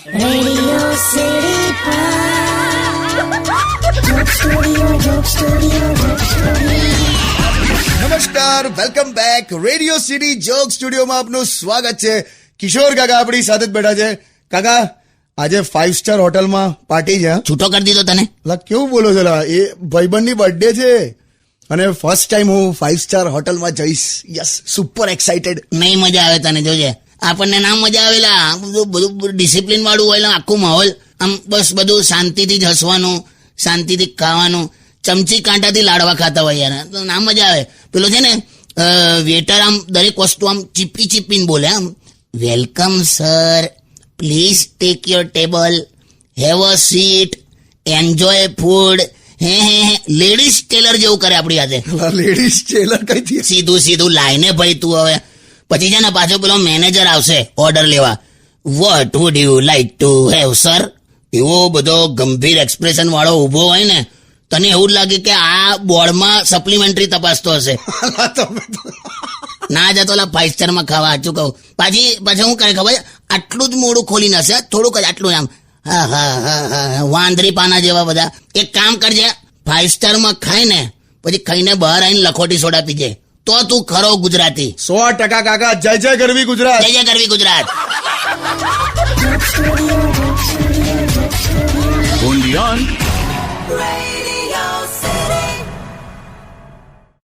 Radio City Joke Studio. નમસ્કાર, welcome back. Radio city joke સ્ટુડિયોમાં આપનું સ્વાગત છે. કિશોર કાકા આપણી સાથે જ બેઠા છે. કાકા, આજે 5 સ્ટાર હોટલમાં પાર્ટી છે. છૂટો કરી દીધો તને. લા, કેવું બોલો છો લા? એ ભાઈબંધની બર્થડે છે અને ફર્સ્ટ ટાઈમ હું 5 સ્ટાર હોટલમાં જઈશ. Yes, super excited. નહીં મજા આવે તને, જોજે. આપણને ના મજા આવેલા. બધું ડિસિપ્લિન વાળું હોય, આખું માહોલ આમ બસ બધું શાંતિથી જ હસવાનું, શાંતિથી ખાવાનું, ચમચી કાંટાથી લાડવા ખાતા હોય યાર, તો ના મજા આવે. પેલો છે ને વેટર આમ દરેક વસ્તુ આમ ચીપી ચીપીને બોલે, આમ welcome sir, please take your table, have a seat, enjoy food. હે લેડીઝ ટેલર જેવું કરે આપણી હાથે. લેડીઝ ટેલર કઈથી? સીધું લાઈને ભાઈ તું હવે. પછી છે ને પાછો પેલો મેનેજર આવશે ઓર્ડર લેવા. What would you like to have sir? એવો બધો ગંભીર એક્સપ્રેશન વાળો ઉભો હોય ને, તને એવું લાગે કે આ બોર્ડમાં સપ્લિમેન્ટરી તપાસતો હશે. ના જતો 5 સ્ટારમાં ખાવા, સાચું કહું. પાછી શું કરે ખબર? આટલું જ મોડું ખોલીને હશે, થોડુંક જ, આટલું આમ હા વાંદરી પાના જેવા બધા. એક કામ કરજે, 5 સ્ટારમાં ખાય ને પછી ખાઈને બહાર આવીને લખોટી સોડા પીજે, તો તું ખરો ગુજરાતી. 100% કાકા. જય જય ગરવી ગુજરાત. જય જય ગરવી ગુજરાત. Radio City.